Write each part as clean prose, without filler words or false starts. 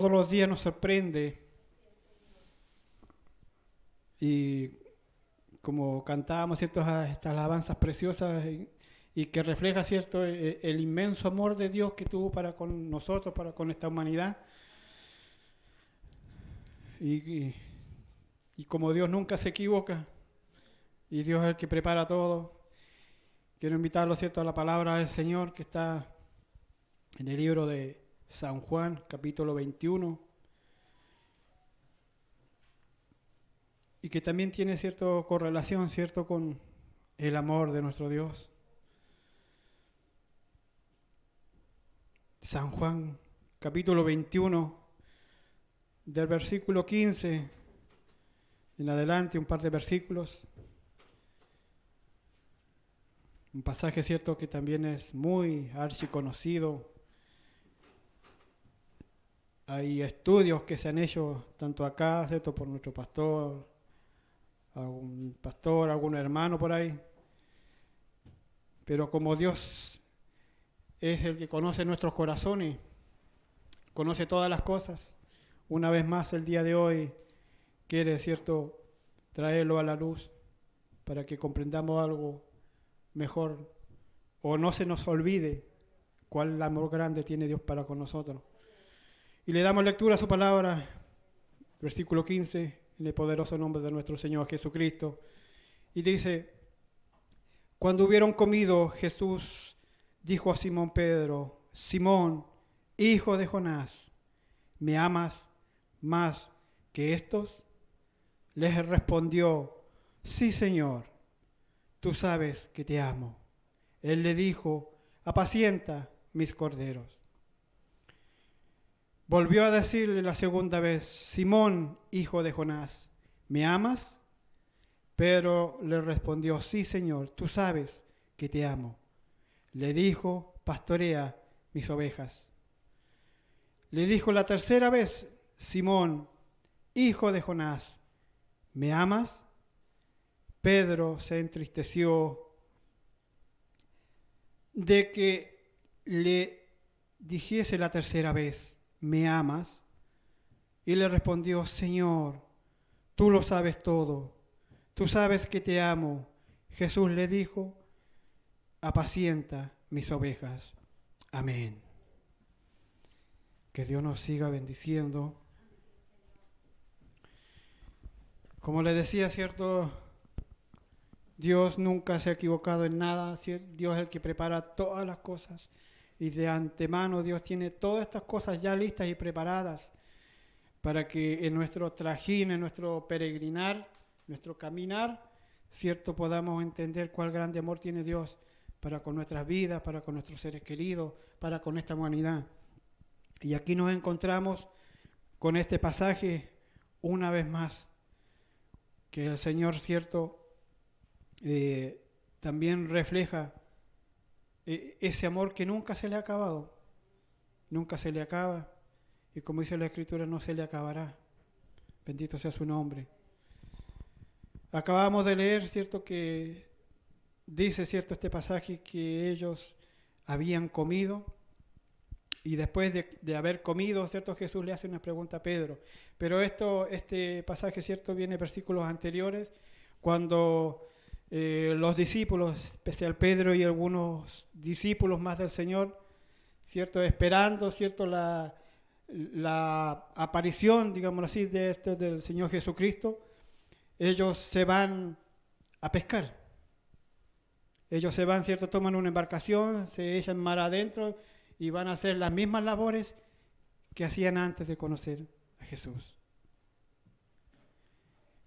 todos los días nos sorprende y como cantábamos estas alabanzas preciosas y que refleja cierto el inmenso amor de Dios que tuvo para con nosotros, para con esta humanidad y, y, y como Dios nunca se equivoca y Dios es el que prepara todo. Quiero invitarlo cierto a la palabra del Señor que está en el libro de San Juan, capítulo 21, y que también tiene cierto correlación, cierto, con el amor de nuestro Dios. San Juan, capítulo 21, del versículo 15 en adelante, un par de versículos. Un pasaje, cierto, que también es muy archiconocido. Hay estudios que se han hecho tanto acá, cierto, por nuestro pastor, algún hermano por ahí. Pero como Dios es el que conoce nuestros corazones, conoce todas las cosas, una vez más el día de hoy quiere, cierto, traerlo a la luz para que comprendamos algo mejor o no se nos olvide cuál amor grande tiene Dios para con nosotros. Y le damos lectura a su palabra, versículo 15, en el poderoso nombre de nuestro Señor Jesucristo. Y dice: cuando hubieron comido, Jesús dijo a Simón Pedro: Simón, hijo de Jonás, ¿me amas más que estos? Les respondió: sí, Señor, tú sabes que te amo. Él le dijo: apacienta mis corderos. Volvió a decirle la segunda vez: Simón, hijo de Jonás, ¿me amas? Pedro le respondió: sí, Señor, tú sabes que te amo. Le dijo: pastorea mis ovejas. Le dijo la tercera vez: Simón, hijo de Jonás, ¿me amas? Pedro se entristeció de que le dijese la tercera vez: ¿me amas? Y le respondió: Señor, tú lo sabes todo, tú sabes que te amo. Jesús le dijo: apacienta mis ovejas. Amén. Que Dios nos siga bendiciendo. Como le decía, cierto, Dios nunca se ha equivocado en nada. Dios es el que prepara todas las cosas. Y de antemano Dios tiene todas estas cosas ya listas y preparadas para que en nuestro trajín, en nuestro peregrinar, nuestro caminar, cierto, podamos entender cuál grande amor tiene Dios para con nuestras vidas, para con nuestros seres queridos, para con esta humanidad. Y aquí nos encontramos con este pasaje una vez más, que el Señor, cierto, también refleja ese amor que nunca se le ha acabado, nunca se le acaba, y como dice la Escritura, no se le acabará. Bendito sea su nombre. Acabamos de leer, cierto, que dice, cierto, este pasaje que ellos habían comido, y después de haber comido, cierto, Jesús le hace una pregunta a Pedro. Pero este pasaje, cierto, viene en versículos anteriores, cuando los discípulos, especial Pedro y algunos discípulos más del Señor, cierto, esperando, cierto, la aparición, digámoslo así, del Señor Jesucristo, ellos se van a pescar. Ellos se van, cierto, toman una embarcación, se echan mar adentro y van a hacer las mismas labores que hacían antes de conocer a Jesús.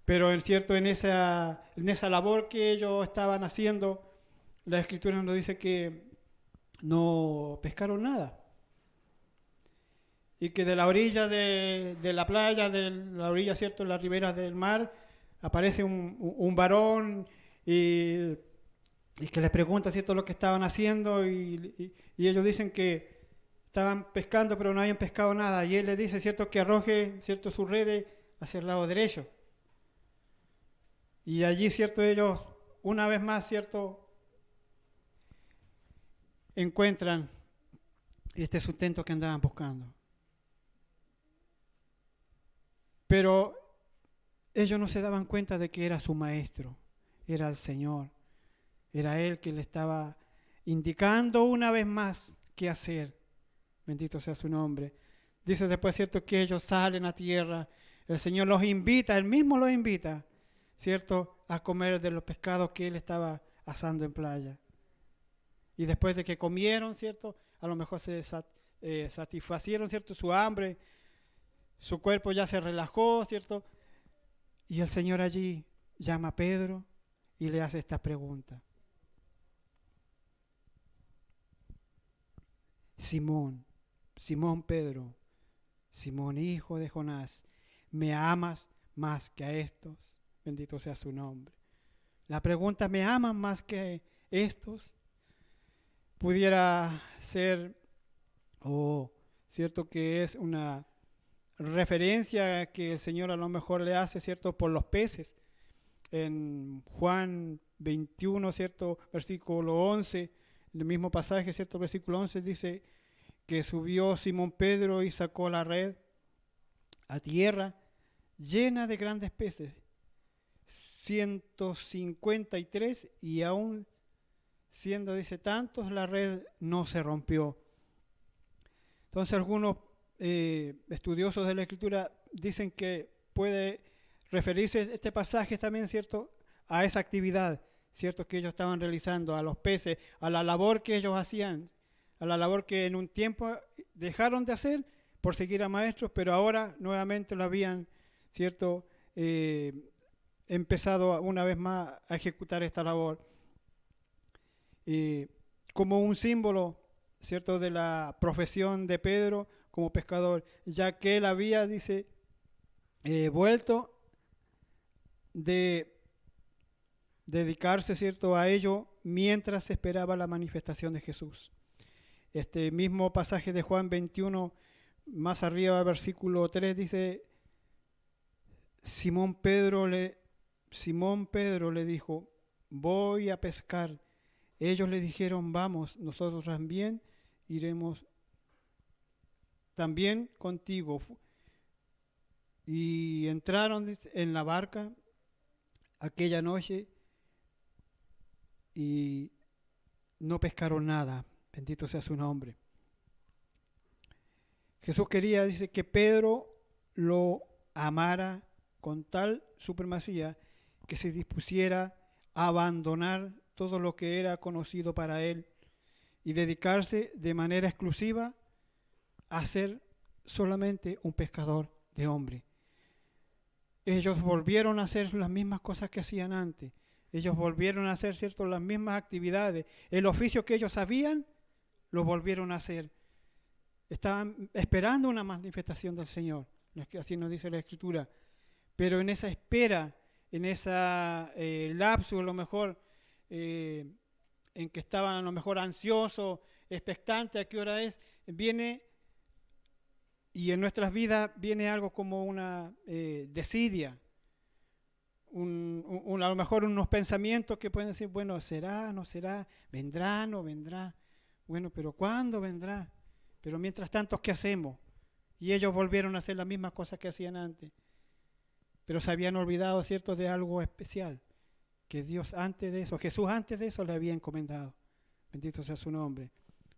Pero es cierto, en esa labor que ellos estaban haciendo, la Escritura nos dice que no pescaron nada. Y que de la orilla de la playa, de la orilla, cierto, en las riberas del mar, aparece un varón y que les pregunta, cierto, lo que estaban haciendo y ellos dicen que estaban pescando pero no habían pescado nada, y él les dice, cierto, que arroje, cierto, su red hacia el lado derecho. Y allí, cierto, ellos una vez más, cierto, encuentran este sustento que andaban buscando. Pero ellos no se daban cuenta de que era su maestro, era el Señor. Era Él que le estaba indicando una vez más qué hacer. Bendito sea su nombre. Dice después, ¿cierto?, que ellos salen a tierra. El Señor los invita, Él mismo los invita, ¿cierto?, a comer de los pescados que Él estaba asando en playa. Y después de que comieron, ¿cierto?, a lo mejor se satisfacieron, ¿cierto?, su hambre, su cuerpo ya se relajó, ¿cierto? Y el Señor allí llama a Pedro y le hace esta pregunta. Simón, Simón Pedro, Simón hijo de Jonás, ¿me amas más que a estos? Bendito sea su nombre. La pregunta, ¿me aman más que estos? Pudiera ser, cierto, que es una referencia que el Señor a lo mejor le hace, cierto, por los peces. En Juan 21, cierto, versículo 11, el mismo pasaje, cierto, versículo 11 dice que subió Simón Pedro y sacó la red a tierra llena de grandes peces, 153, y aún siendo, dice, tantos, la red no se rompió. Entonces algunos estudiosos de la Escritura dicen que puede referirse este pasaje también, ¿cierto?, a esa actividad, ¿cierto?, que ellos estaban realizando, a los peces, a la labor que ellos hacían, a la labor que en un tiempo dejaron de hacer por seguir a maestros, pero ahora nuevamente lo habían, ¿cierto?, empezado una vez más a ejecutar esta labor. Como un símbolo, ¿cierto?, de la profesión de Pedro como pescador, ya que él había, dice, vuelto de dedicarse, ¿cierto?, a ello mientras esperaba la manifestación de Jesús. Este mismo pasaje de Juan 21, más arriba, versículo 3, dice, Simón Pedro le dijo, voy a pescar. Ellos le dijeron, vamos, nosotros también iremos también contigo. Y entraron en la barca aquella noche y no pescaron nada. Bendito sea su nombre. Jesús quería, dice, que Pedro lo amara con tal supremacía que se dispusiera a abandonar todo lo que era conocido para él y dedicarse de manera exclusiva a ser solamente un pescador de hombres. Ellos volvieron a hacer las mismas cosas que hacían antes. Ellos volvieron a hacer, ¿cierto?, las mismas actividades. El oficio que ellos sabían, lo volvieron a hacer. Estaban esperando una manifestación del Señor, así nos dice la Escritura. Pero en esa espera, en esa lapso, a lo mejor, en que estaban a lo mejor ansiosos, expectantes a qué hora es, viene, y en nuestras vidas viene algo como una desidia, a lo mejor unos pensamientos que pueden decir, bueno, será, no será, vendrá, no vendrá, bueno, pero ¿cuándo vendrá? Pero mientras tanto, ¿qué hacemos? Y ellos volvieron a hacer las mismas cosas que hacían antes, pero se habían olvidado, ¿cierto?, de algo especial, que Dios antes de eso, Jesús antes de eso le había encomendado. Bendito sea su nombre.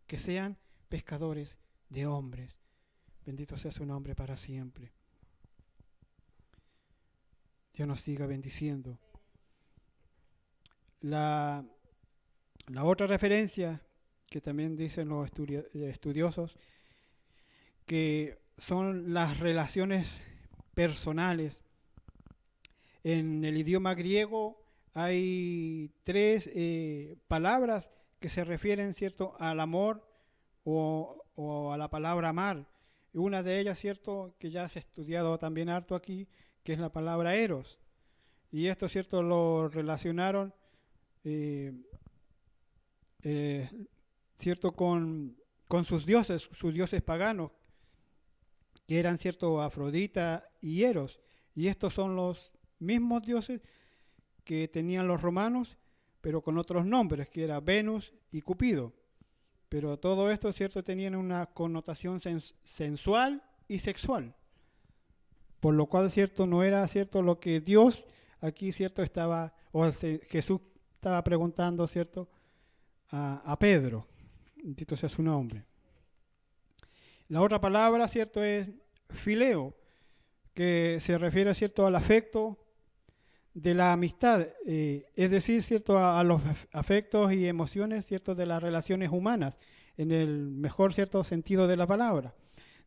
Que sean pescadores de hombres. Bendito sea su nombre para siempre. Dios nos siga bendiciendo. La otra referencia que también dicen los estudiosos, que son las relaciones personales. En el idioma griego hay tres palabras que se refieren, ¿cierto?, al amor o a la palabra amar. Y una de ellas, ¿cierto?, que ya se ha estudiado también harto aquí, que es la palabra eros. Y esto, ¿cierto?, lo relacionaron, ¿cierto?, con sus dioses paganos, que eran, ¿cierto?, Afrodita y Eros. Y estos son los mismos dioses que tenían los romanos, pero con otros nombres, que era Venus y Cupido. Pero todo esto, ¿cierto?, tenían una connotación sensual y sexual. por lo cual, cierto, no era cierto lo que Dios aquí, cierto, Jesús estaba preguntando, cierto, a Pedro. Bendito sea su nombre. La otra palabra, cierto, es fileo, que se refiere, cierto, al afecto de la amistad, es decir, cierto, a los afectos y emociones, cierto, de las relaciones humanas, en el mejor, cierto, sentido de la palabra.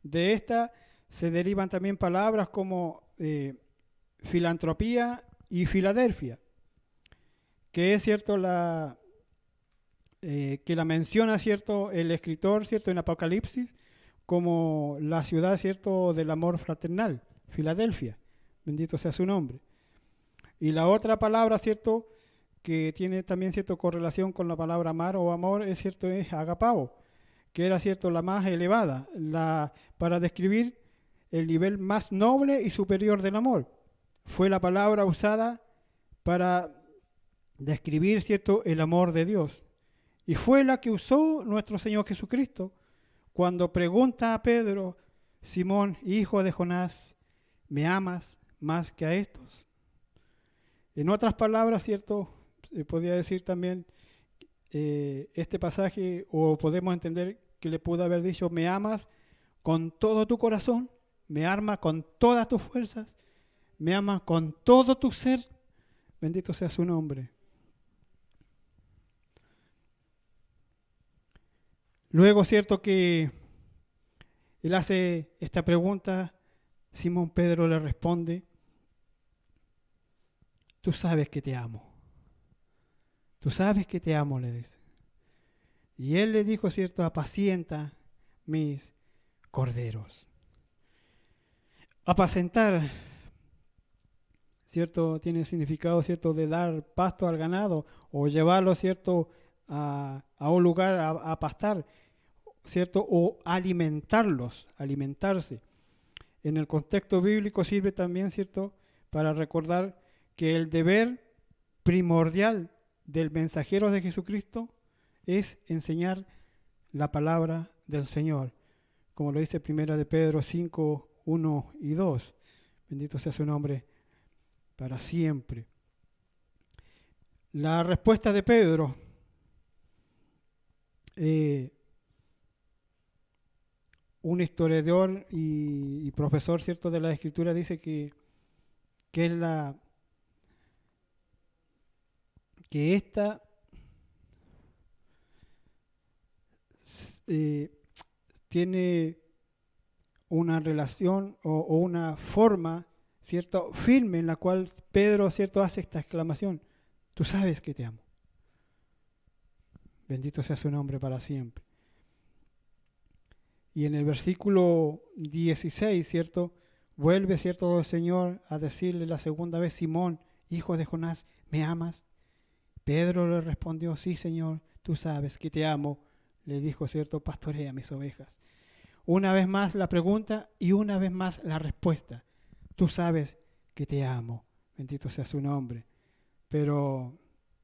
De esta se derivan también palabras como filantropía y Filadelfia, que es, cierto, que la menciona, cierto, el escritor, cierto, en Apocalipsis, como la ciudad, cierto, del amor fraternal, Filadelfia. Bendito sea su nombre. Y la otra palabra, cierto, que tiene también cierto correlación con la palabra amar o amor, es cierto, es agapao, que era cierto la más elevada, para describir el nivel más noble y superior del amor. Fue la palabra usada para describir, cierto, el amor de Dios. Y fue la que usó nuestro Señor Jesucristo cuando pregunta a Pedro: Simón, hijo de Jonás, ¿me amas más que a estos? En otras palabras, cierto, podría decir también este pasaje, o podemos entender que le pudo haber dicho: me amas con todo tu corazón, me amas con todas tus fuerzas, me amas con todo tu ser. Bendito sea su nombre. Luego, cierto, que él hace esta pregunta, Simón Pedro le responde: tú sabes que te amo. Tú sabes que te amo, le dice. Y él le dijo, cierto, apacienta mis corderos. Apacentar, cierto, tiene significado, cierto, de dar pasto al ganado o llevarlo, cierto, a un lugar a pastar, cierto, o alimentarse. En el contexto bíblico sirve también, cierto, para recordar que el deber primordial del mensajero de Jesucristo es enseñar la palabra del Señor, como lo dice Primera de Pedro 5, 1 y 2. Bendito sea su nombre para siempre. La respuesta de Pedro, un historiador y profesor, cierto, de la Escritura, dice que es esta tiene una relación o una forma, cierto, firme, en la cual Pedro, cierto, hace esta exclamación: tú sabes que te amo. Bendito sea su nombre para siempre. Y en el versículo 16, cierto, vuelve, cierto, el Señor a decirle la segunda vez: Simón, hijo de Jonás, ¿me amas? Pedro le respondió: sí, Señor, tú sabes que te amo. Le dijo, cierto, pastorea mis ovejas. Una vez más la pregunta y una vez más la respuesta: tú sabes que te amo. Bendito sea su nombre. Pero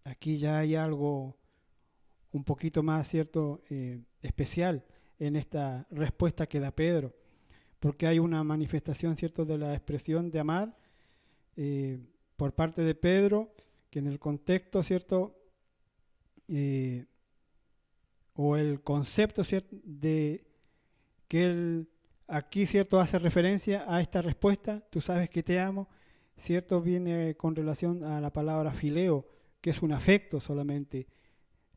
aquí ya hay algo un poquito más, cierto, especial en esta respuesta que da Pedro, porque hay una manifestación, cierto, de la expresión de amar por parte de Pedro, que en el contexto, cierto, o el concepto, cierto, de que él aquí, cierto, hace referencia a esta respuesta: tú sabes que te amo, cierto, viene con relación a la palabra fileo, que es un afecto solamente.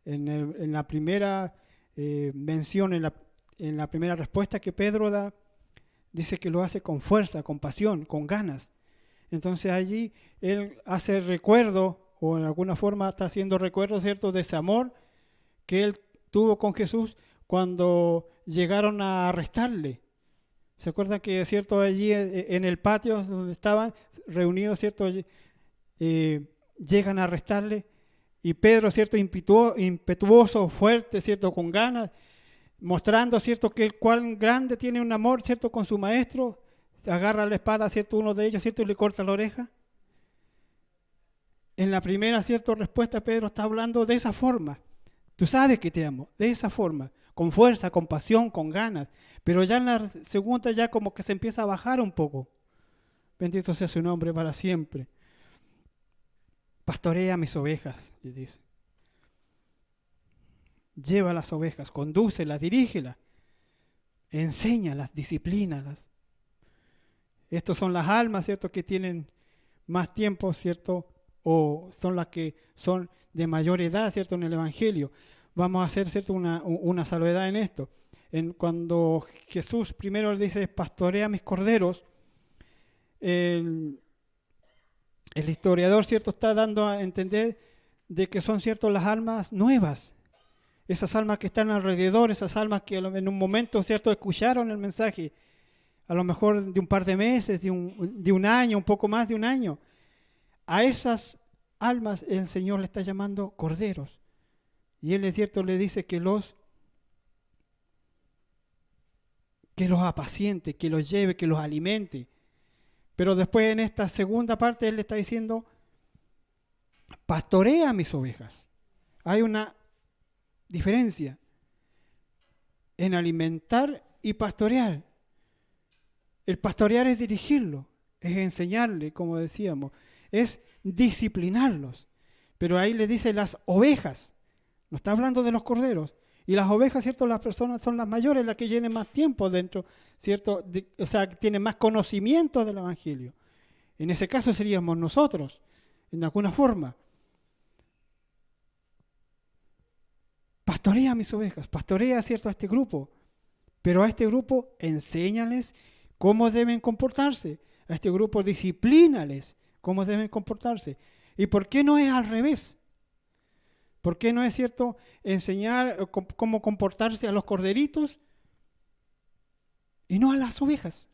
En la primera mención, en la primera respuesta que Pedro da, dice que lo hace con fuerza, con pasión, con ganas. Entonces allí él hace recuerdo, o en alguna forma está haciendo recuerdo, cierto, de ese amor que él tuvo con Jesús cuando llegaron a arrestarle. ¿Se acuerdan que, cierto, allí en el patio donde estaban reunidos, cierto, llegan a arrestarle? Y Pedro, cierto, impetuoso, fuerte, cierto, con ganas, mostrando, cierto, que cuán grande tiene un amor, cierto, con su maestro, agarra la espada, cierto, uno de ellos, cierto, y le corta la oreja. En la primera, cierto, respuesta, Pedro está hablando de esa forma. Tú sabes que te amo, de esa forma, con fuerza, con pasión, con ganas. Pero ya en la segunda ya como que se empieza a bajar un poco. Bendito sea su nombre para siempre. Pastorea mis ovejas, le dice. Lleva las ovejas, condúcelas, dirígelas, enséñalas, disciplínalas. Estos son las almas, ¿cierto?, que tienen más tiempo, ¿cierto?, o son las que son de mayor edad, ¿cierto?, en el Evangelio. Vamos a hacer, ¿cierto?, una salvedad en esto. Cuando Jesús primero le dice, pastorea mis corderos, el historiador, ¿cierto?, está dando a entender de que son, ¿cierto?, las almas nuevas. Esas almas que están alrededor, esas almas que en un momento, ¿cierto?, escucharon el mensaje, a lo mejor de un par de meses, de un año, un poco más de un año. A esas almas el Señor le está llamando corderos. Y Él, es cierto, le dice que los apaciente, que los lleve, que los alimente. Pero después en esta segunda parte Él le está diciendo, pastorea mis ovejas. Hay una diferencia en alimentar y pastorear. El pastorear es dirigirlo, es enseñarle, como decíamos, es disciplinarlos. Pero ahí le dice las ovejas, no está hablando de los corderos. Y las ovejas, ¿cierto? Las personas son las mayores, las que tienen más tiempo dentro, ¿cierto? O sea, que tienen más conocimiento del Evangelio. En ese caso seríamos nosotros, en alguna forma. Pastorea a mis ovejas, pastorea, ¿cierto?, a este grupo. Pero a este grupo enséñales cómo deben comportarse. A este grupo disciplínales cómo deben comportarse. ¿Y por qué no es al revés? ¿Por qué no es, cierto, enseñar cómo comportarse a los corderitos y no a las ovejas?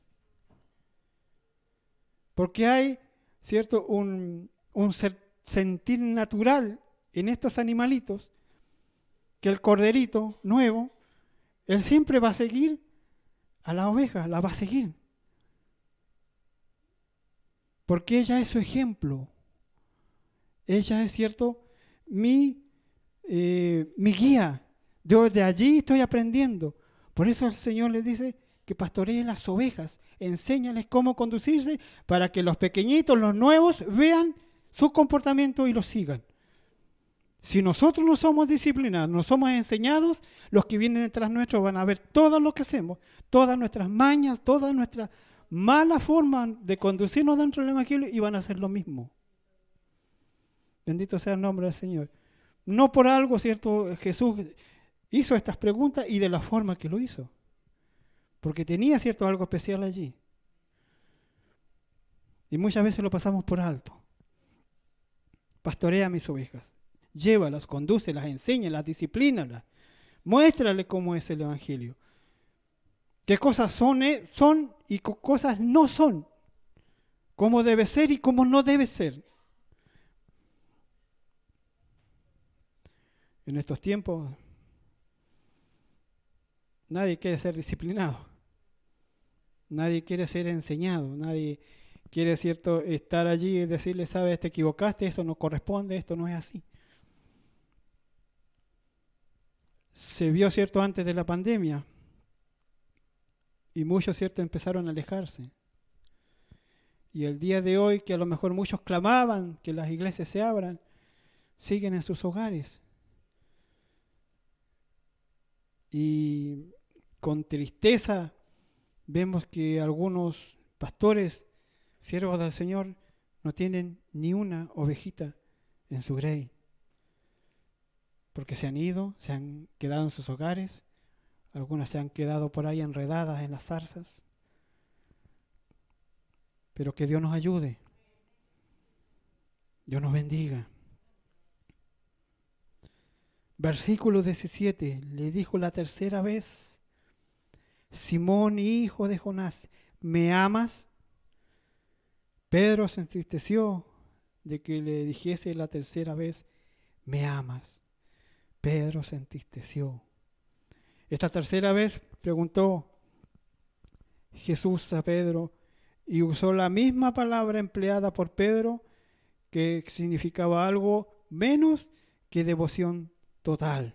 Porque hay, cierto, un sentir natural en estos animalitos que el corderito nuevo, él siempre va a seguir a la oveja, la va a seguir. Porque ella es su ejemplo. Ella es, cierto, mi guía. Yo de allí estoy aprendiendo. Por eso el Señor les dice que pastoreen las ovejas, enséñales cómo conducirse para que los pequeñitos, los nuevos, vean su comportamiento y lo sigan. Si nosotros no somos disciplinados, no somos enseñados, los que vienen detrás nuestro van a ver todo lo que hacemos, todas nuestras mañas, todas nuestras malas formas de conducirnos dentro del Evangelio y van a hacer lo mismo. Bendito sea el nombre del Señor. No por algo, ¿cierto? Jesús hizo estas preguntas y de la forma que lo hizo. Porque tenía, ¿cierto?, algo especial allí. Y muchas veces lo pasamos por alto. Pastorea mis ovejas. Llévalas, condúcelas, enséñalas, disciplínalas. Muéstrale cómo es el Evangelio. Qué cosas son y qué cosas no son. Cómo debe ser y cómo no debe ser. En estos tiempos, nadie quiere ser disciplinado. Nadie quiere ser enseñado. Nadie quiere, cierto, estar allí y decirle, sabes, te equivocaste, esto no corresponde, esto no es así. Se vio, cierto, antes de la pandemia y muchos, cierto, empezaron a alejarse. Y el día de hoy, que a lo mejor muchos clamaban que las iglesias se abran, siguen en sus hogares. Y con tristeza vemos que algunos pastores, siervos del Señor, no tienen ni una ovejita en su grey. Porque se han ido, se han quedado en sus hogares, algunas se han quedado por ahí enredadas en las zarzas. Pero que Dios nos ayude, Dios nos bendiga. Versículo 17, le dijo la tercera vez, Simón, hijo de Jonás, ¿me amas? Pedro se entristeció de que le dijese la tercera vez, ¿me amas? Pedro se entristeció. Esta tercera vez preguntó Jesús a Pedro y usó la misma palabra empleada por Pedro que significaba algo menos que devoción total.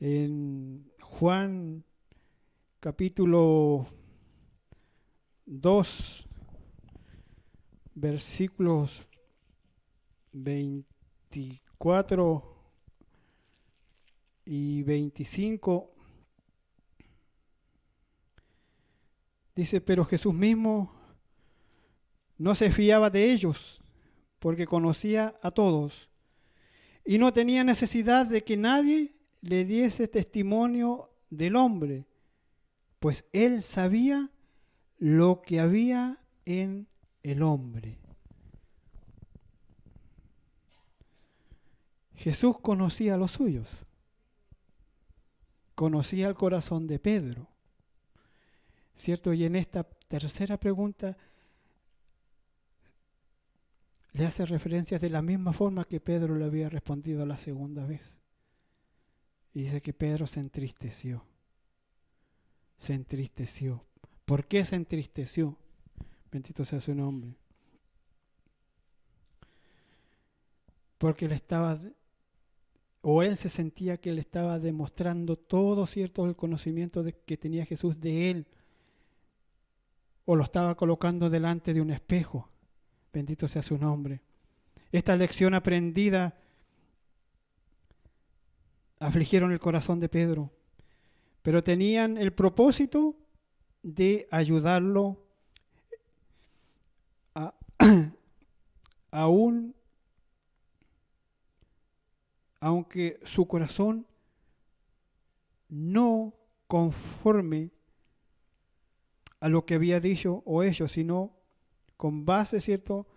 En Juan capítulo 2, versículos 24 y 25, dice, pero Jesús mismo no se fiaba de ellos, porque conocía a todos, y no tenía necesidad de que nadie le diese testimonio del hombre, pues él sabía lo que había en el hombre. Jesús conocía a los suyos, conocía el corazón de Pedro, ¿cierto? Y en esta tercera pregunta le hace referencias de la misma forma que Pedro le había respondido la segunda vez. Y dice que Pedro se entristeció. Se entristeció. ¿Por qué se entristeció? Bendito sea su nombre. Porque él se sentía que le estaba demostrando todo cierto el conocimiento que tenía Jesús de él. O lo estaba colocando delante de un espejo. Bendito sea su nombre. Esta lección aprendida afligieron el corazón de Pedro, pero tenían el propósito de ayudarlo aún, aunque su corazón no conforme a lo que había dicho o hecho, sino con base, ¿cierto?,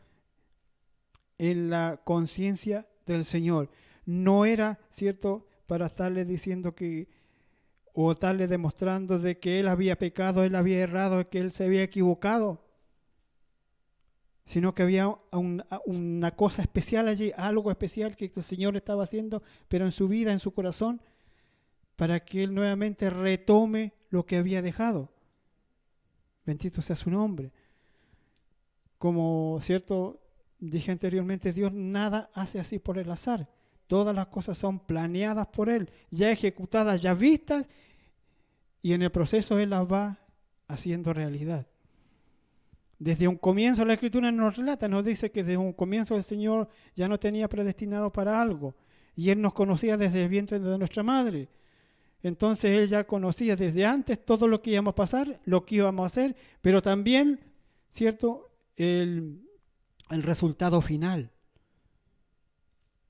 en la conciencia del Señor. No era, ¿cierto?, para estarle diciendo que, o estarle demostrando de que él había pecado, él había errado, que él se había equivocado, sino que había una cosa especial allí, algo especial que el Señor estaba haciendo, pero en su vida, en su corazón, para que él nuevamente retome lo que había dejado. Bendito sea su nombre. Como, ¿cierto?, dije anteriormente, Dios nada hace así por el azar. Todas las cosas son planeadas por Él, ya ejecutadas, ya vistas, y en el proceso Él las va haciendo realidad. Desde un comienzo la Escritura nos relata, nos dice que desde un comienzo el Señor ya nos tenía predestinado para algo, y Él nos conocía desde el vientre de nuestra madre. Entonces Él ya conocía desde antes todo lo que íbamos a pasar, lo que íbamos a hacer, pero también, ¿cierto?, el resultado final.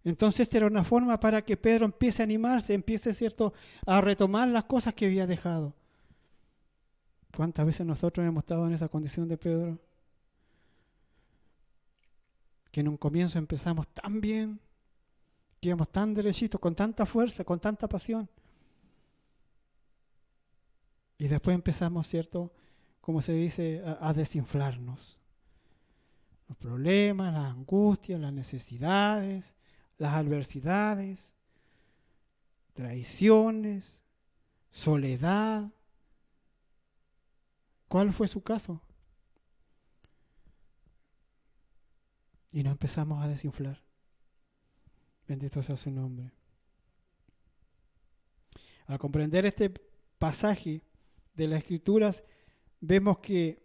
Entonces esta era una forma para que Pedro empiece a animarse, empiece, ¿cierto?, a retomar las cosas que había dejado. ¿Cuántas veces nosotros hemos estado en esa condición de Pedro? Que en un comienzo empezamos tan bien, que íbamos tan derechitos, con tanta fuerza, con tanta pasión. Y después empezamos, ¿cierto?, como se dice, a desinflarnos. Los problemas, las angustias, las necesidades, las adversidades, traiciones, soledad. ¿Cuál fue su caso? Y nos empezamos a desinflar. Bendito sea su nombre. Al comprender este pasaje de las Escrituras, vemos que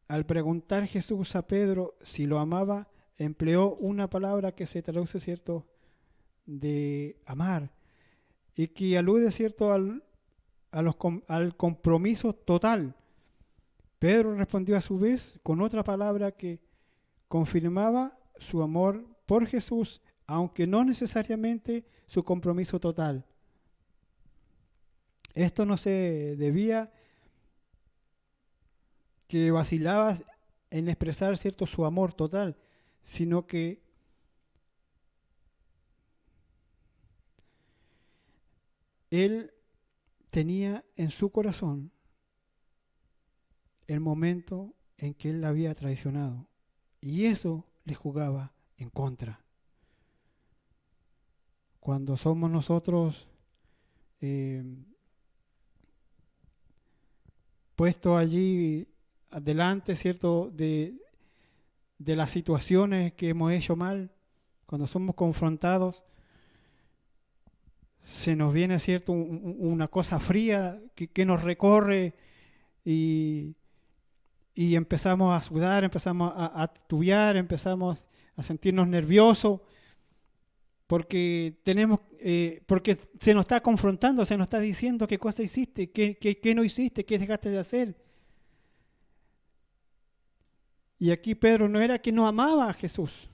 al preguntar Jesús a Pedro si lo amaba, empleó una palabra que se traduce, ¿cierto?, de amar, y que alude, ¿cierto?, al compromiso total. Pedro respondió a su vez con otra palabra que confirmaba su amor por Jesús, aunque no necesariamente su compromiso total. Esto no se debía que vacilaba en expresar, ¿cierto?, su amor total, sino que él tenía en su corazón el momento en que él la había traicionado, y eso le jugaba en contra. Cuando somos nosotros puestos allí adelante, ¿cierto?, de las situaciones que hemos hecho mal, cuando somos confrontados, se nos viene, ¿cierto?, una cosa fría que nos recorre y y empezamos a sudar, empezamos a titubear, empezamos a sentirnos nerviosos, porque se nos está confrontando, se nos está diciendo qué cosa hiciste, qué no hiciste, qué dejaste de hacer. Y aquí Pedro no era que no amaba a Jesús,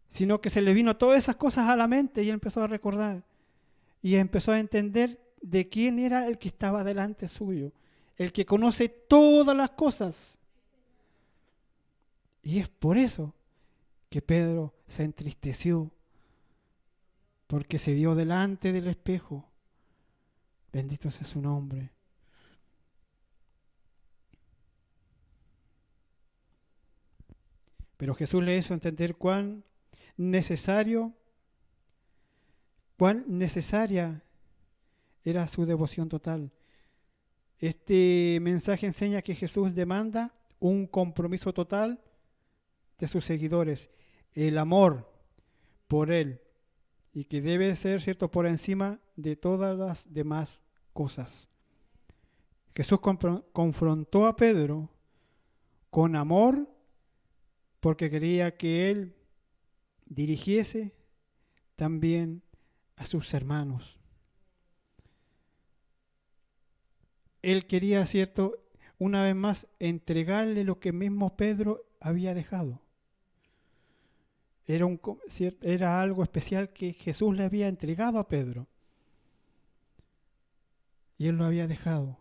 sino que se le vino todas esas cosas a la mente y él empezó a recordar y empezó a entender de quién era el que estaba delante suyo, el que conoce todas las cosas. Y es por eso que Pedro se entristeció, porque se vio delante del espejo. Bendito sea su nombre. Pero Jesús le hizo entender cuán necesaria era su devoción total. Este mensaje enseña que Jesús demanda un compromiso total de sus seguidores, el amor por Él, y que debe ser, ¿cierto?, por encima de todas las demás cosas. Jesús confrontó a Pedro con amor porque quería que él dirigiese también a sus hermanos. Él quería, ¿cierto?, una vez más entregarle lo que mismo Pedro había dejado. Era algo especial que Jesús le había entregado a Pedro. Y él lo había dejado.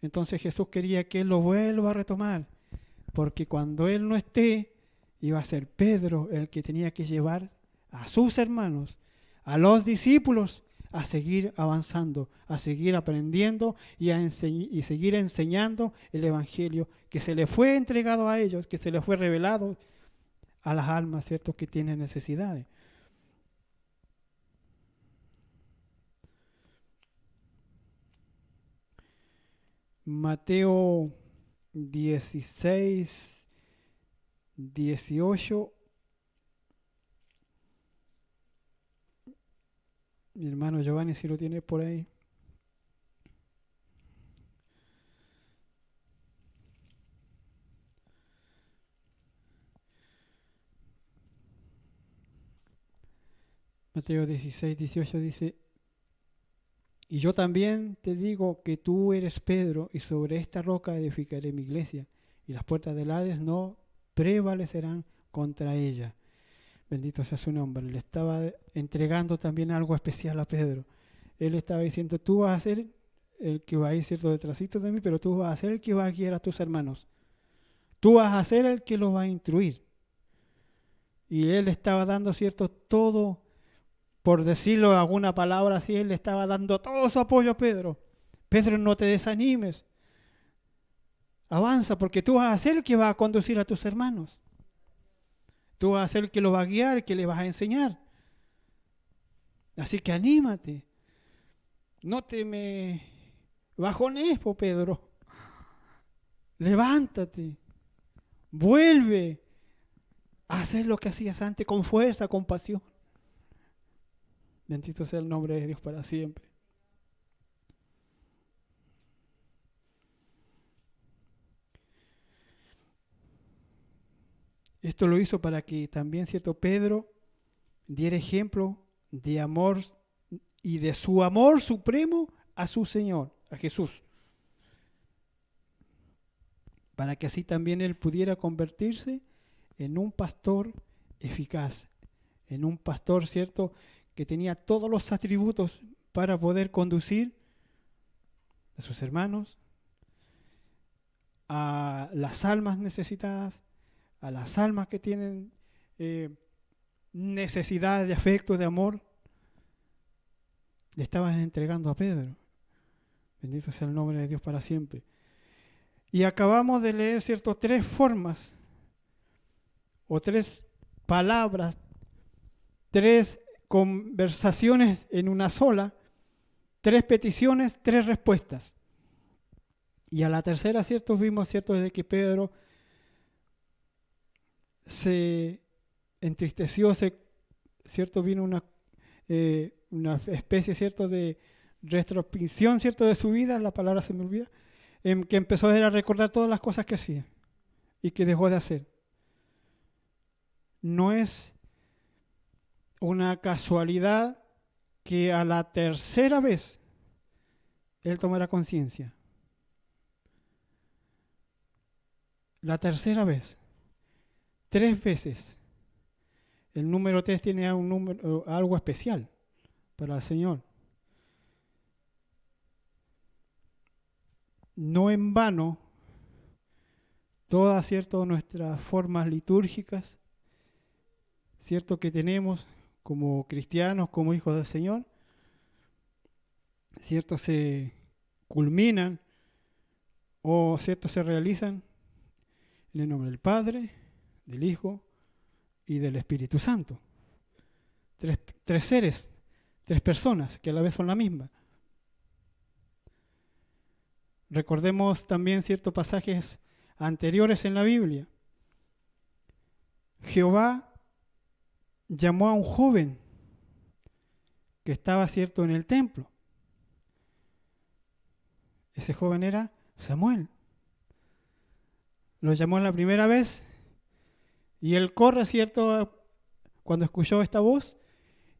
Entonces Jesús quería que él lo vuelva a retomar. Porque cuando él no esté, iba a ser Pedro el que tenía que llevar a sus hermanos, a los discípulos, a seguir avanzando, a seguir aprendiendo y seguir enseñando el Evangelio que se le fue entregado a ellos, que se les fue revelado a las almas, ¿cierto?, que tienen necesidades. Mateo 16, 18. Mi hermano Giovanni, si lo tiene por ahí. Mateo 16, 18 dice: y yo también te digo que tú eres Pedro, y sobre esta roca edificaré mi iglesia, y las puertas del Hades no prevalecerán contra ella. Bendito sea su nombre. Le estaba entregando también algo especial a Pedro. Él estaba diciendo: tú vas a ser el que va a ir, ¿cierto?, detrásito de mí, pero tú vas a ser el que va a guiar a tus hermanos. Tú vas a ser el que los va a instruir. Y él estaba dando, ¿cierto?, todo, por decirlo alguna palabra así, él le estaba dando todo su apoyo a Pedro. Pedro, no te desanimes. Avanza, porque tú vas a ser el que va a conducir a tus hermanos. Tú vas a ser el que los va a guiar, el que les vas a enseñar. Así que anímate. No te me bajones, Pedro. Levántate. Vuelve a hacer lo que hacías antes con fuerza, con pasión. Bendito sea el nombre de Dios para siempre. Esto lo hizo para que también, ¿cierto?, Pedro diera ejemplo de amor y de su amor supremo a su Señor, a Jesús. Para que así también él pudiera convertirse en un pastor eficaz, en un pastor, ¿cierto?, que tenía todos los atributos para poder conducir a sus hermanos, a las almas necesitadas, a las almas que tienen necesidad de afecto, de amor. Le estaban entregando a Pedro. Bendito sea el nombre de Dios para siempre. Y acabamos de leer, ¿cierto?, 3 formas o 3 palabras, 3 conversaciones en una sola, 3 peticiones, 3 respuestas. Y a la tercera, ¿cierto?, vimos, ¿cierto?, desde que Pedro se entristeció, ¿cierto?, vino una especie, ¿cierto?, de retrospección, ¿cierto?, de su vida, la palabra se me olvida, que empezó a recordar todas las cosas que hacía y que dejó de hacer. No es una casualidad que a la tercera vez él tomara conciencia. La tercera vez. 3 veces. El número 3 tiene algo especial para el Señor. No en vano, todas nuestras formas litúrgicas, cierto, que tenemos como cristianos, como hijos del Señor, cierto, se culminan o cierto, se realizan en el nombre del Padre, del Hijo y del Espíritu Santo. Tres seres, 3 personas que a la vez son la misma. Recordemos también ciertos pasajes anteriores en la Biblia. Jehová llamó a un joven que estaba cierto en el templo. Ese joven era Samuel. Lo llamó la primera vez y él corre, cierto, cuando escuchó esta voz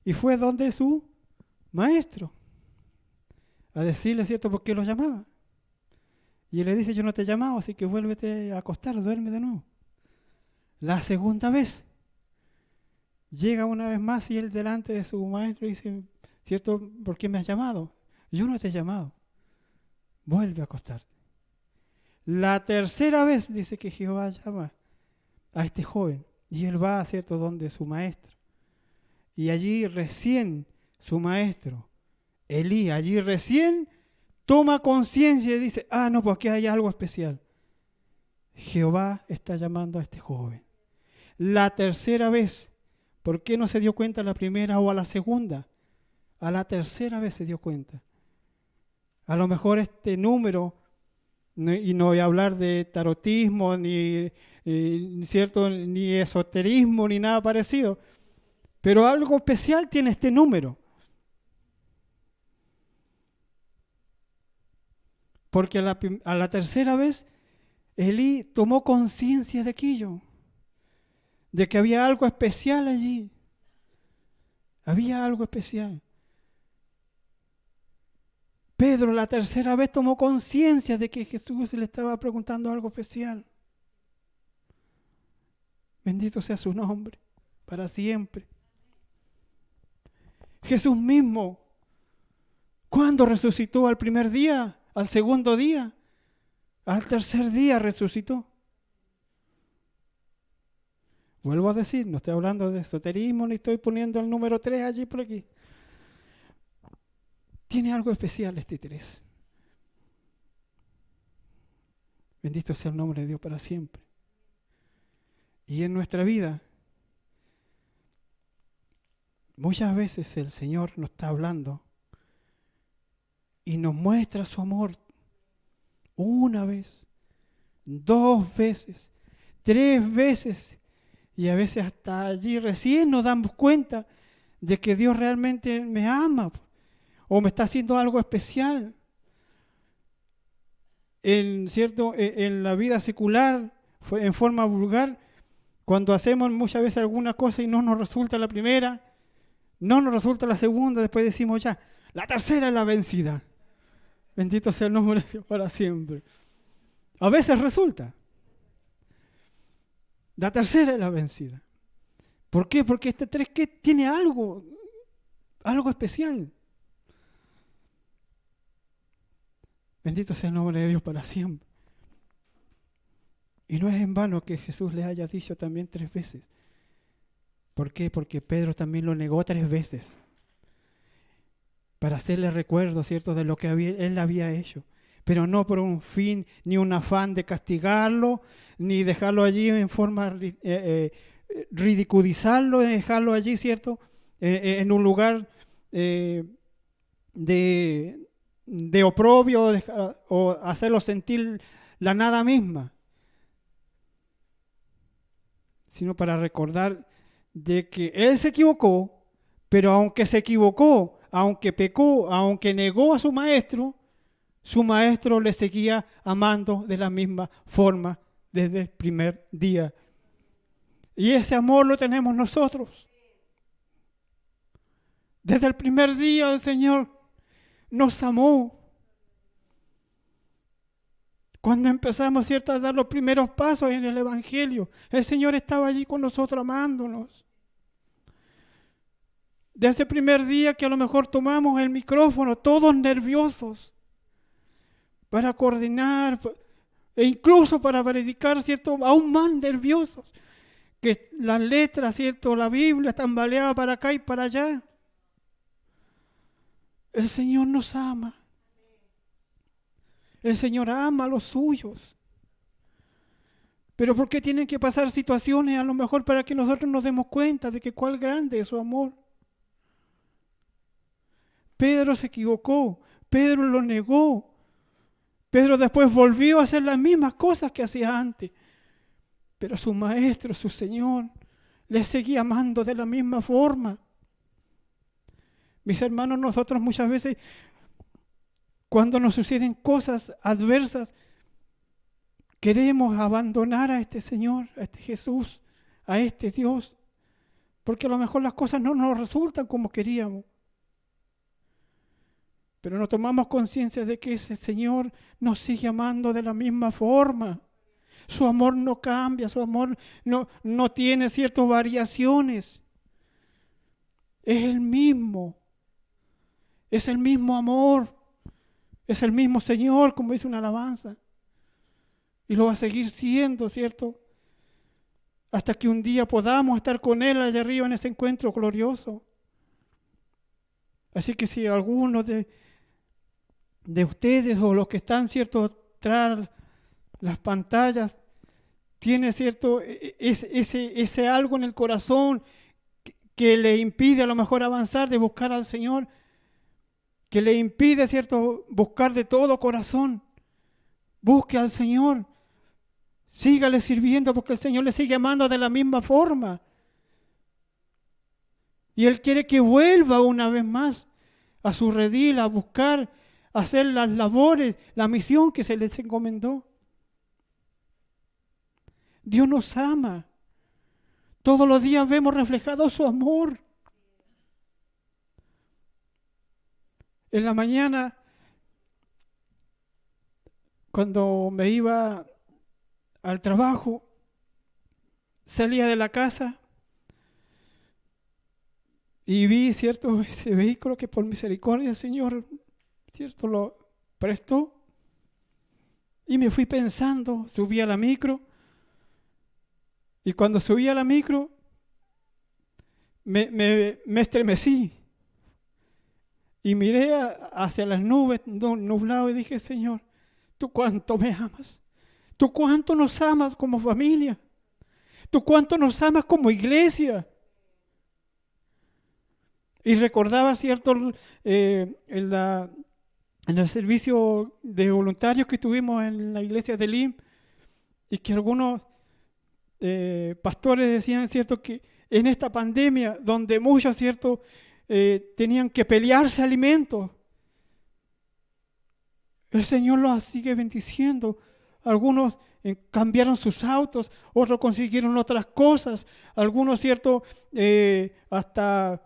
y fue donde su maestro a decirle, cierto, por qué lo llamaba. Y él le dice, yo no te he llamado, así que vuélvete a acostar, duerme de nuevo. La segunda vez, llega una vez más y él delante de su maestro dice, ¿cierto? ¿Por qué me has llamado? Yo no te he llamado. Vuelve a acostarte. La tercera vez dice que Jehová llama a este joven y él va, ¿cierto?, donde su maestro. Y allí recién su maestro, Elí, allí recién toma conciencia y dice, no, pues aquí hay algo especial. Jehová está llamando a este joven. La tercera vez, ¿por qué no se dio cuenta a la primera o a la segunda? A la tercera vez se dio cuenta. A lo mejor este número, y no voy a hablar de tarotismo, ¿cierto?, ni esoterismo, ni nada parecido, pero algo especial tiene este número. Porque a la tercera vez, Elí tomó conciencia de aquello, de que había algo especial allí. Había algo especial. Pedro la tercera vez tomó conciencia de que Jesús le estaba preguntando algo especial. Bendito sea su nombre, para siempre. Jesús mismo, ¿cuándo resucitó? ¿Al primer día? ¿Al segundo día? Al tercer día resucitó. Vuelvo a decir, no estoy hablando de esoterismo, ni estoy poniendo el número 3 allí por aquí. Tiene algo especial este 3. Bendito sea el nombre de Dios para siempre. Y en nuestra vida, muchas veces el Señor nos está hablando y nos muestra su amor 1 vez, 2 veces, 3 veces, y a veces hasta allí recién nos damos cuenta de que Dios realmente me ama o me está haciendo algo especial. En la vida secular, en forma vulgar, cuando hacemos muchas veces alguna cosa y no nos resulta la primera, no nos resulta la segunda, después decimos ya, la tercera es la vencida. Bendito sea el nombre de Dios para siempre. A veces resulta. La tercera es la vencida. ¿Por qué? Porque este 3 que tiene algo especial. Bendito sea el nombre de Dios para siempre. Y no es en vano que Jesús le haya dicho también 3 veces. ¿Por qué? Porque Pedro también lo negó 3 veces. Para hacerle recuerdo, ¿cierto?, de lo que él había hecho. Pero no por un fin, ni un afán de castigarlo, ni dejarlo allí en forma ridiculizarlo, dejarlo allí, ¿cierto?, en un lugar de oprobio o hacerlo sentir la nada misma, sino para recordar de que él se equivocó, pero aunque se equivocó, aunque pecó, aunque negó a su maestro, Su maestro le seguía amando de la misma forma desde el primer día. Y ese amor lo tenemos nosotros. Desde el primer día el Señor nos amó. Cuando empezamos, ¿cierto?, a dar los primeros pasos en el Evangelio, el Señor estaba allí con nosotros amándonos. Desde el primer día que a lo mejor tomamos el micrófono, todos nerviosos, para coordinar e incluso para predicar, ¿cierto?, aún más nerviosos, que las letras, ¿cierto?, la Biblia tambaleaba para acá y para allá. El Señor nos ama. El Señor ama a los suyos. Pero ¿por qué tienen que pasar situaciones a lo mejor para que nosotros nos demos cuenta de que cuál grande es su amor? Pedro se equivocó, Pedro lo negó. Pedro después volvió a hacer las mismas cosas que hacía antes. Pero su maestro, su Señor, le seguía amando de la misma forma. Mis hermanos, nosotros muchas veces, cuando nos suceden cosas adversas, queremos abandonar a este Señor, a este Jesús, a este Dios, porque a lo mejor las cosas no nos resultan como queríamos. Pero no tomamos conciencia de que ese Señor nos sigue amando de la misma forma. Su amor no cambia, su amor no tiene ciertas variaciones. Es el mismo. Es el mismo amor. Es el mismo Señor, como dice una alabanza. Y lo va a seguir siendo, ¿cierto? Hasta que un día podamos estar con Él allá arriba en ese encuentro glorioso. Así que si algunos de ustedes o los que están, ¿cierto?, tras las pantallas, tiene, ¿cierto?, ese algo en el corazón que le impide a lo mejor avanzar, de buscar al Señor, que le impide, ¿cierto?, buscar de todo corazón. Busque al Señor, sígale sirviendo, porque el Señor le sigue amando de la misma forma. Y Él quiere que vuelva una vez más a su redil, a buscar, a hacer las labores, la misión que se les encomendó. Dios nos ama. Todos los días vemos reflejado su amor. En la mañana, cuando me iba al trabajo, salía de la casa y vi, ¿cierto?, ese vehículo que por misericordia el Señor, ¿cierto?, lo prestó. Y me fui pensando, subí a la micro. Y cuando subí a la micro, me estremecí. Y miré hacia las nubes, nublado, y dije: Señor, ¿tú cuánto me amas? ¿Tú cuánto nos amas como familia? ¿Tú cuánto nos amas como iglesia? Y recordaba, ¿cierto?, en el servicio de voluntarios que tuvimos en la iglesia de Lim, y que algunos pastores decían, ¿cierto?, que en esta pandemia, donde muchos, ¿cierto?, tenían que pelearse alimentos, el Señor los sigue bendiciendo. Algunos cambiaron sus autos, otros consiguieron otras cosas, algunos, ¿cierto?, hasta,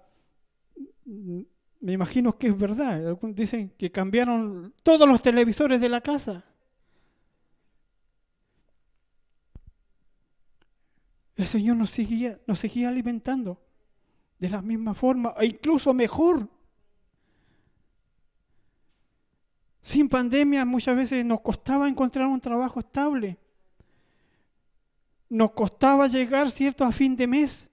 me imagino que es verdad, algunos dicen que cambiaron todos los televisores de la casa. El Señor nos seguía alimentando de la misma forma, e incluso mejor. Sin pandemia muchas veces nos costaba encontrar un trabajo estable. Nos costaba llegar, ¿cierto?, a fin de mes,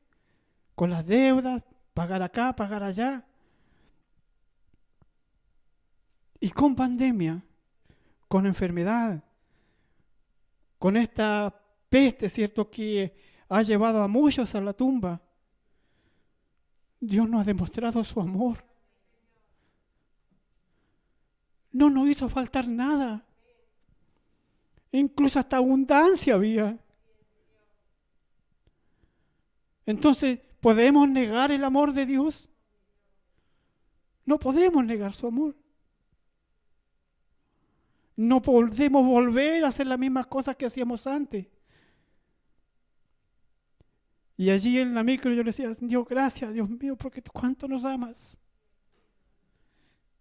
con las deudas, pagar acá, pagar allá. Y con pandemia, con enfermedad, con esta peste, ¿cierto?, que ha llevado a muchos a la tumba, Dios nos ha demostrado su amor. No nos hizo faltar nada. Incluso hasta abundancia había. Entonces, ¿podemos negar el amor de Dios? No podemos negar su amor. No podemos volver a hacer las mismas cosas que hacíamos antes. Y allí en la micro yo le decía, Dios, gracias, Dios mío, porque tú cuánto nos amas.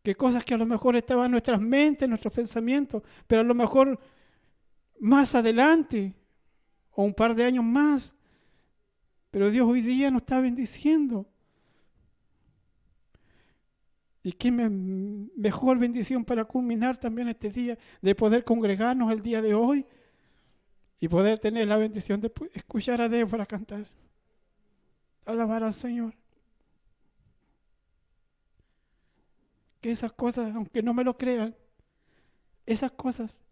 Que cosas que a lo mejor estaban en nuestras mentes, en nuestros pensamientos, pero a lo mejor más adelante, o un par de años más, pero Dios hoy día nos está bendiciendo. Y qué mejor bendición para culminar también este día, de poder congregarnos el día de hoy y poder tener la bendición de escuchar a Débora cantar, alabar al Señor. Que esas cosas, aunque no me lo crean, esas cosas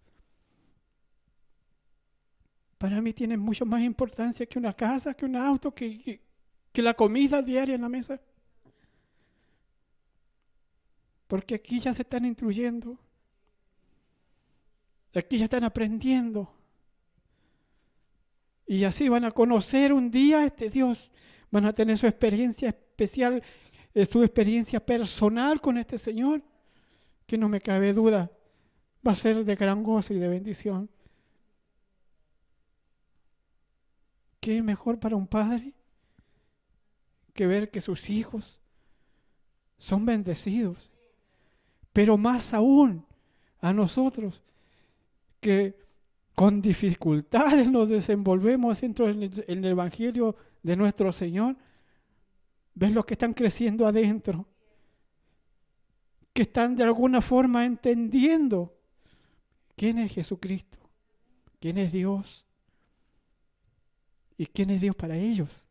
para mí tienen mucho más importancia que una casa, que un auto, que la comida diaria en la mesa. Porque aquí ya se están instruyendo, aquí ya están aprendiendo. Y así van a conocer un día a este Dios, van a tener su experiencia especial, su experiencia personal con este Señor, que no me cabe duda, va a ser de gran gozo y de bendición. ¿Qué mejor para un padre que ver que sus hijos son bendecidos? Pero más aún a nosotros que con dificultades nos desenvolvemos dentro del Evangelio de nuestro Señor, ves los que están creciendo adentro, que están de alguna forma entendiendo quién es Jesucristo, quién es Dios y quién es Dios para ellos,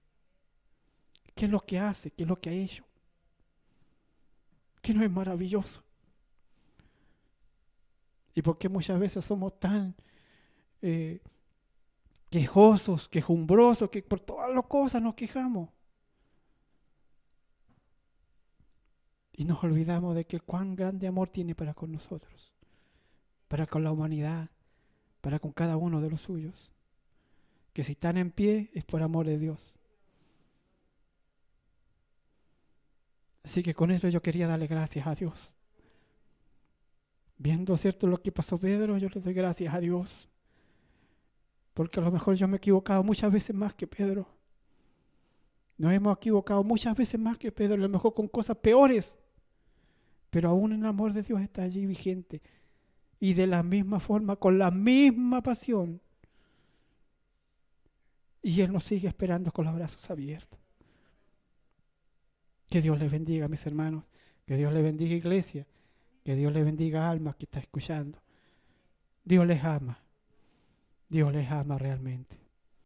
qué es lo que hace, qué es lo que ha hecho, que no es maravilloso. Y por qué muchas veces somos tan quejosos, quejumbrosos, que por todas las cosas nos quejamos. Y nos olvidamos de que cuán grande amor tiene para con nosotros, para con la humanidad, para con cada uno de los suyos. Que si están en pie es por amor de Dios. Así que con eso yo quería darle gracias a Dios. Viendo cierto lo que pasó Pedro, yo le doy gracias a Dios. Porque a lo mejor yo me he equivocado muchas veces más que Pedro. Nos hemos equivocado muchas veces más que Pedro, a lo mejor con cosas peores. Pero aún el amor de Dios está allí vigente. Y de la misma forma, con la misma pasión. Y Él nos sigue esperando con los brazos abiertos. Que Dios les bendiga, mis hermanos. Que Dios les bendiga, iglesia. Que Dios les bendiga, almas que está escuchando. Dios les ama. Dios les ama realmente.